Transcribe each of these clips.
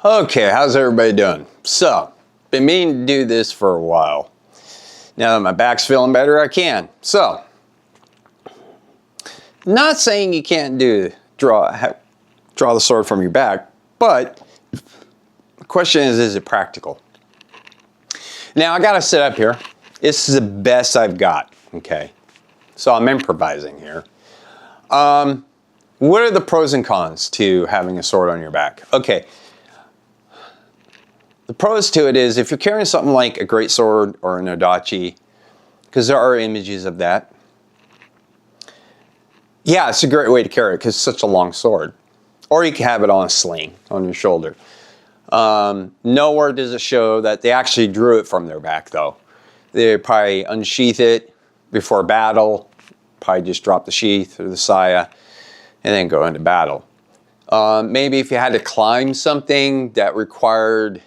Okay, how's everybody doing? So, been meaning to do this for a while. Now that my back's feeling better, I can. So, not saying you can't draw the sword from your back, but the question is it practical? Now, I gotta sit up here. This is the best I've got, okay? So I'm improvising here. What are the pros and cons to having a sword on your back? Okay. The pros to it is if you're carrying something like a great sword or an odachi, because there are images of that. Yeah, it's a great way to carry it because it's such a long sword. Or you can have it on a sling on your shoulder. Nowhere does it show that they actually drew it from their back though. They probably unsheath it before battle, probably just drop the sheath or the saya, and then go into battle. Maybe if you had to climb something that required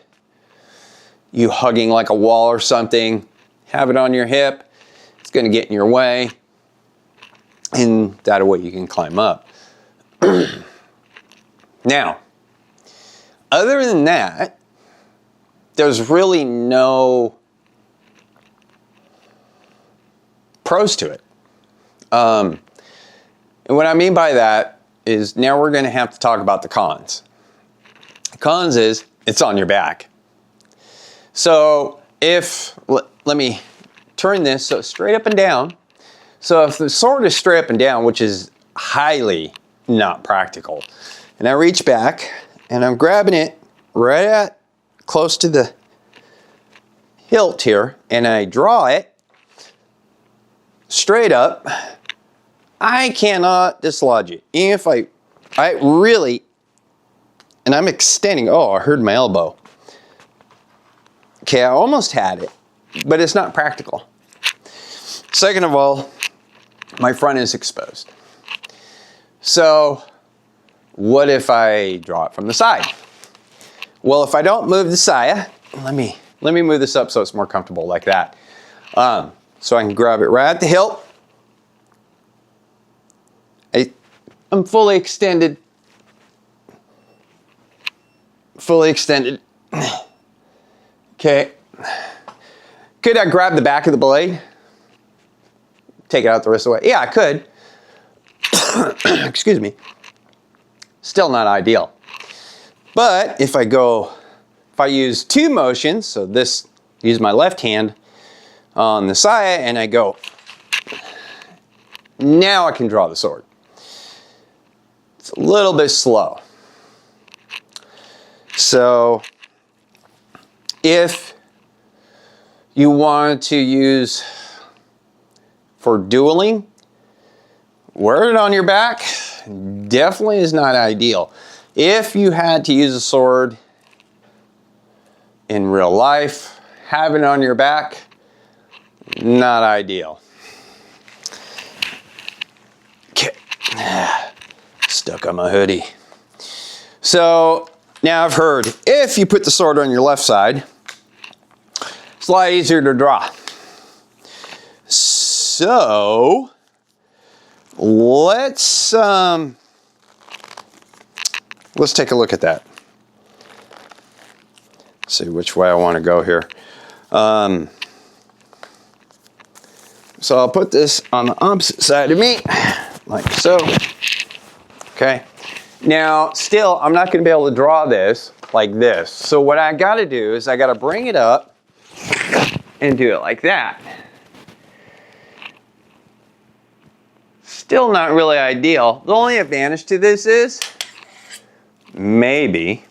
you hugging like a wall or something, have it on your hip. It's going to get in your way, and that way you can climb up. Now, other than that, there's really no pros to it. And what I mean by that is now we're going to have to talk about the cons. The cons is it's on your back. So let me turn this so straight up and down. So if the sword is straight up and down, which is highly not practical, and I reach back and I'm grabbing it right at close to the hilt here, and I draw it straight up, I cannot dislodge it. Even if I really, and I'm extending, oh, I hurt my elbow. Okay, I almost had it, but it's not practical. Second of all, my front is exposed. So, what if I draw it from the side? Well, if I don't move the saya, let me move this up so it's more comfortable like that. So I can grab it right at the hilt. I'm fully extended. Fully extended. Okay. Could I grab the back of the blade? Take it out the rest of the way? Yeah, I could. Excuse me. Still not ideal. But if I use two motions, so use my left hand on the saya and I go, now I can draw the sword. It's a little bit slow. So if you want to use for dueling, wear it on your back, definitely is not ideal. If you had to use a sword in real life, have it on your back, not ideal. Okay. Stuck on my hoodie. So now I've heard if you put the sword on your left side, it's a lot easier to draw. So let's take a look at that. See which way I want to go here. So I'll put this on the opposite side of me, like so. Okay. Now, still, I'm not going to be able to draw this like this. So what I got to do is I got to bring it up and do it like that. Still not really ideal. The only advantage to this is maybe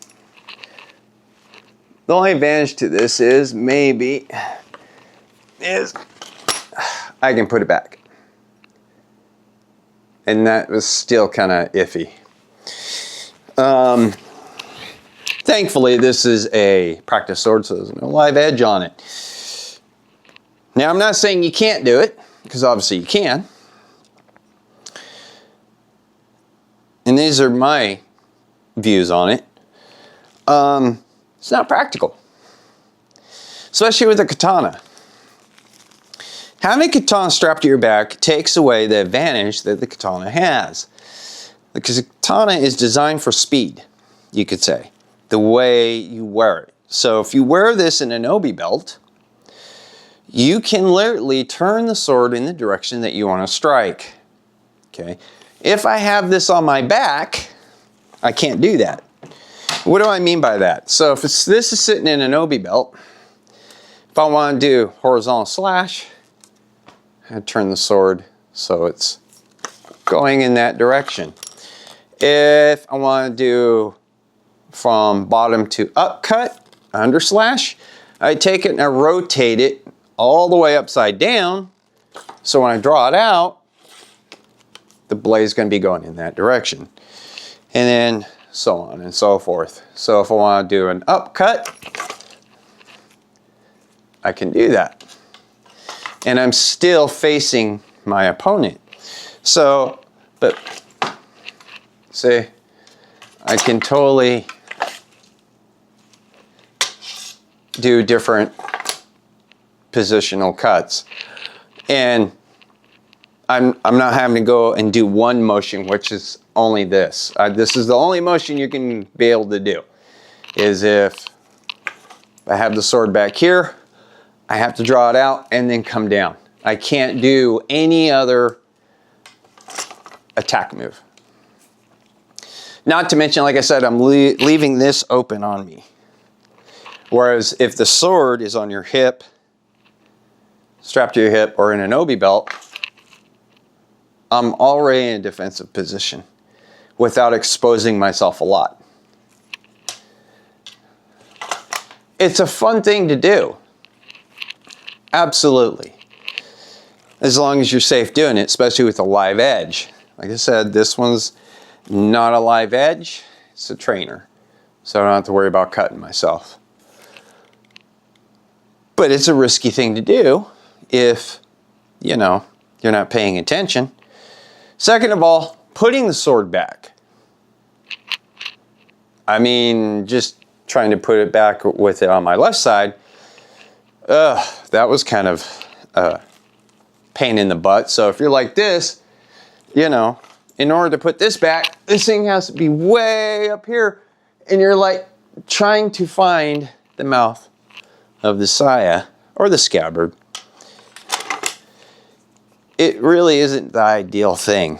I can put it back. And that was still kind of iffy. Thankfully, this is a practice sword, so there's no live edge on it. Now, I'm not saying you can't do it, because obviously you can. And these are my views on it. It's not practical. Especially with a katana. Having a katana strapped to your back takes away the advantage that the katana has. Because the katana is designed for speed, you could say. the way you wear it. So if you wear this in an obi belt, you can literally turn the sword in the direction that you want to strike. Okay. If I have this on my back, I can't do that. What do I mean by that? So if this is sitting in an obi belt, if I want to do horizontal slash, I turn the sword so it's going in that direction. If I want to do from bottom to up cut, under slash, I take it and I rotate it all the way upside down. So when I draw it out, the blade is going to be going in that direction. And then so on and so forth. So if I want to do an up cut, I can do that. And I'm still facing my opponent. So, but see, I can totally do different positional cuts. And I'm not having to go and do one motion, which is only this. This is the only motion you can be able to do, is if I have the sword back here, I have to draw it out and then come down. I can't do any other attack move. Not to mention, like I said, I'm leaving this open on me. Whereas if the sword is on your hip, strapped to your hip, or in an obi belt, I'm already in a defensive position without exposing myself a lot. It's a fun thing to do. Absolutely. As long as you're safe doing it, especially with a live edge. Like I said, this one's not a live edge, it's a trainer. So I don't have to worry about cutting myself. But it's a risky thing to do if, you know, you're not paying attention. Second of all, putting the sword back. I mean, just trying to put it back with it on my left side, that was kind of a pain in the butt. So if you're like this, you know, in order to put this back, this thing has to be way up here, and you're like trying to find the mouth of the saya or the scabbard. It really isn't the ideal thing.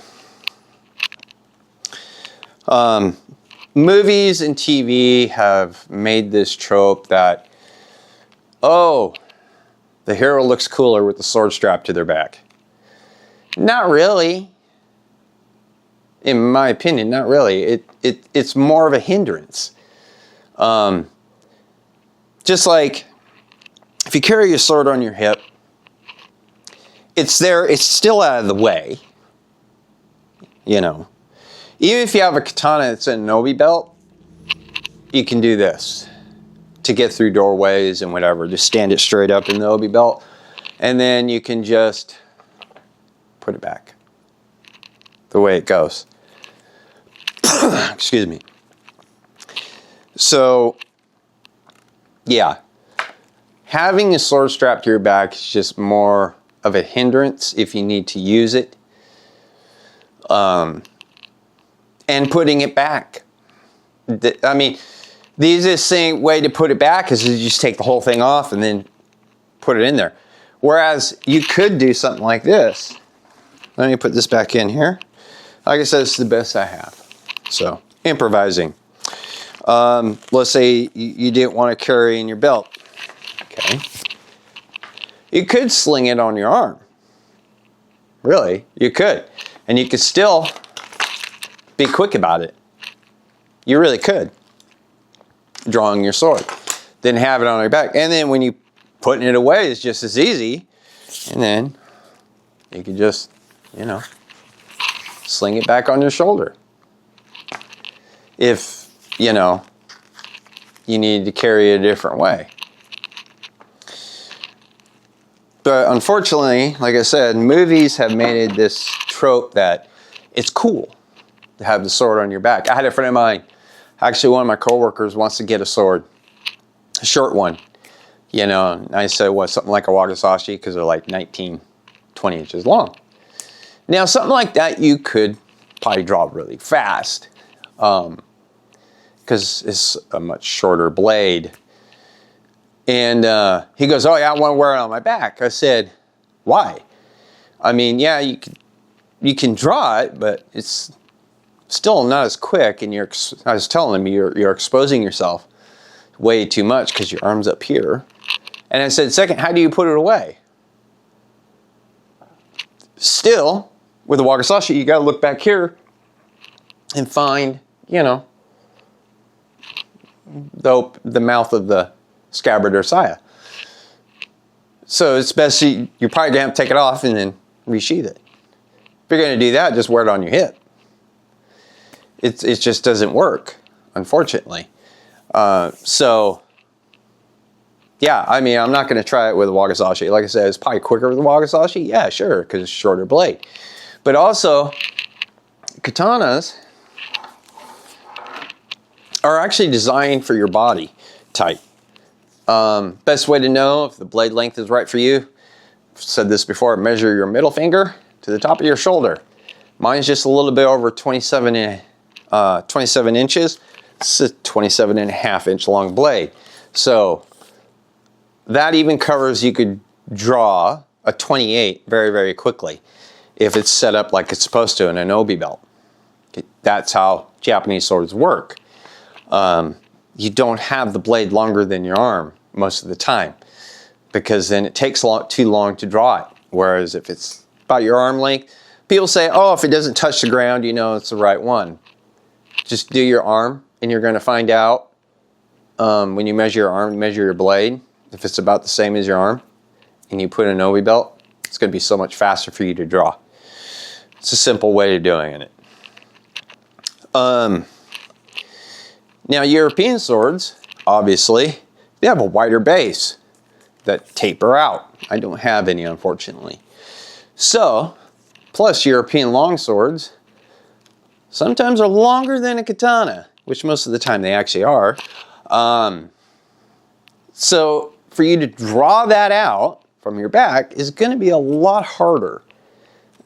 Movies and TV have made this trope that, oh, the hero looks cooler with the sword strapped to their back. Not really. In my opinion, not really. It's more of a hindrance. Just like if you carry your sword on your hip, it's there, it's still out of the way. You know. Even if you have a katana that's in an obi belt, you can do this to get through doorways and whatever. Just stand it straight up in the obi belt, and then you can just put it back the way it goes. Excuse me. So, yeah. Having a sword strapped to your back is just more of a hindrance if you need to use it. And putting it back. I mean, the easiest way to put it back is to just take the whole thing off and then put it in there. Whereas you could do something like this. Let me put this back in here. Like I said, it's the best I have. So, improvising. Let's say you didn't want to carry in your belt. Okay. You could sling it on your arm. Really, you could. And you could still be quick about it. You really could. Drawing your sword. Then have it on your back. And then when you putting it away is just as easy. And then you can just, you know, sling it back on your shoulder. If, you know, you need to carry it a different way. But unfortunately, like I said, movies have made it this trope that it's cool to have the sword on your back. I had a friend of mine, actually one of my coworkers wants to get a sword, a short one. You know, and I said, what, something like a wakizashi, because they're like 19, 20 inches long. Now, something like that you could probably draw really fast. because it's a much shorter blade. And he goes, oh yeah, I want to wear it on my back. I said, why? I mean, yeah, you can draw it, but it's still not as quick. And I was telling him, you're exposing yourself way too much because your arm's up here. And I said, second, how do you put it away? Still, with a wakizashi, you got to look back here and find, you know, the mouth of the scabbard or saya. So it's best you're probably going to have to take it off and then resheath it. If you're going to do that, just wear it on your hip. It just doesn't work, unfortunately. So, yeah, I mean, I'm not going to try it with a wakizashi. Like I said, it's probably quicker with a wakizashi. Yeah, sure, because it's a shorter blade. But also, katanas are actually designed for your body type. Best way to know if the blade length is right for you, I've said this before, measure your middle finger to the top of your shoulder. Mine's just a little bit over 27 inches. It's a 27 and a half inch long blade. So that even covers, you could draw a 28 very, very quickly if it's set up like it's supposed to in an obi belt. That's how Japanese swords work. You don't have the blade longer than your arm most of the time, because then it takes too long to draw it. Whereas if it's about your arm length, people say, oh, if it doesn't touch the ground, you know it's the right one. Just do your arm, and you're going to find out when you measure your arm, measure your blade, if it's about the same as your arm, and you put in an obi belt, it's going to be so much faster for you to draw. It's a simple way of doing it. Now, European swords, obviously, they have a wider base that taper out. I don't have any, unfortunately. So, plus European long swords sometimes are longer than a katana, which most of the time they actually are. So, for you to draw that out from your back is going to be a lot harder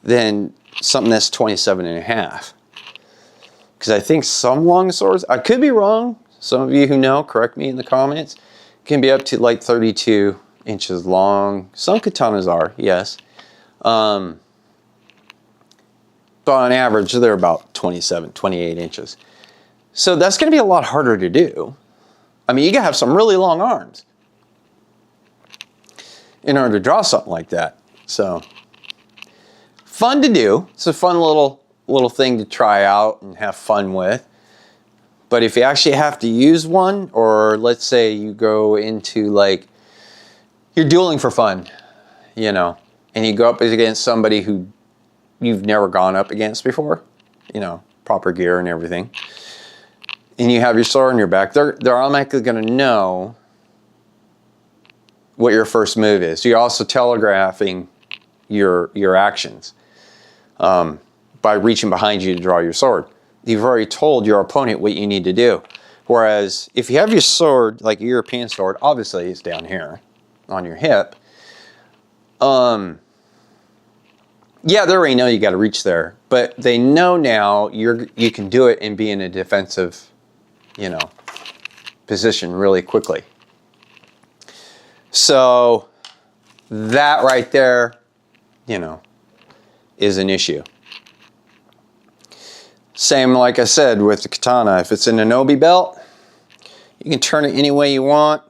than something that's 27 and a half. Because I think some long swords, I could be wrong, some of you who know, correct me in the comments, can be up to like 32 inches long. Some katanas are, yes. But on average, they're about 27, 28 inches. So that's going to be a lot harder to do. I mean, you got to have some really long arms in order to draw something like that. So, fun to do. It's a fun little thing to try out and have fun with. But if you actually have to use one, or let's say you go into like, you're dueling for fun, you know, and you go up against somebody who you've never gone up against before, you know, proper gear and everything, and you have your sword on your back, they're automatically going to know what your first move is. You're also telegraphing your actions. By reaching behind you to draw your sword. You've already told your opponent what you need to do. Whereas if you have your sword, like a European sword, obviously it's down here on your hip. Yeah, they already know you got to reach there, but they know now you can do it and be in a defensive, you know, position really quickly. So that right there, you know, is an issue. Same, like I said, with the katana. If it's in an obi belt, you can turn it any way you want.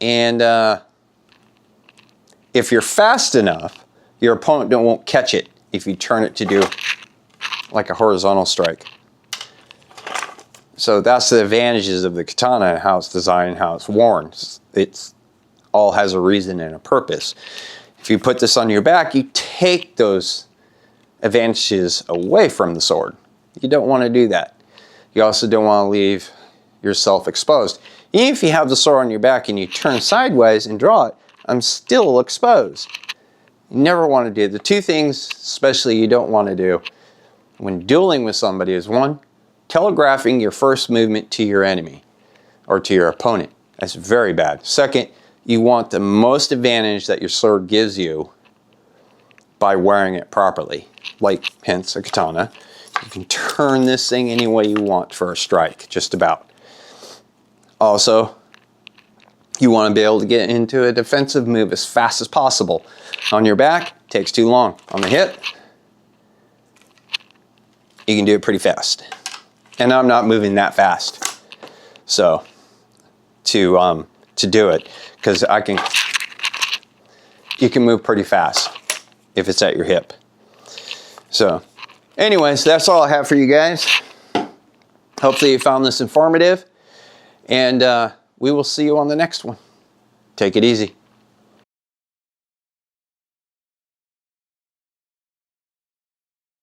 And if you're fast enough, your opponent won't catch it if you turn it to do like a horizontal strike. So that's the advantages of the katana and how it's designed and how it's worn. It all has a reason and a purpose. If you put this on your back, you take those advantages away from the sword. You don't want to do that. You also don't want to leave yourself exposed. Even if you have the sword on your back and you turn sideways and draw it, I'm still exposed. You never want to do the two things, especially you don't want to do when dueling with somebody is one, telegraphing your first movement to your enemy or to your opponent. That's very bad. Second, you want the most advantage that your sword gives you by wearing it properly, like hence a katana. You can turn this thing any way you want for a strike, just about. Also, you want to be able to get into a defensive move as fast as possible. On your back, takes too long. On the hip, you can do it pretty fast. And I'm not moving that fast. So, to do it, because you can move pretty fast if it's at your hip. So, anyways, that's all I have for you guys. Hopefully you found this informative, and we will see you on the next one. Take it easy.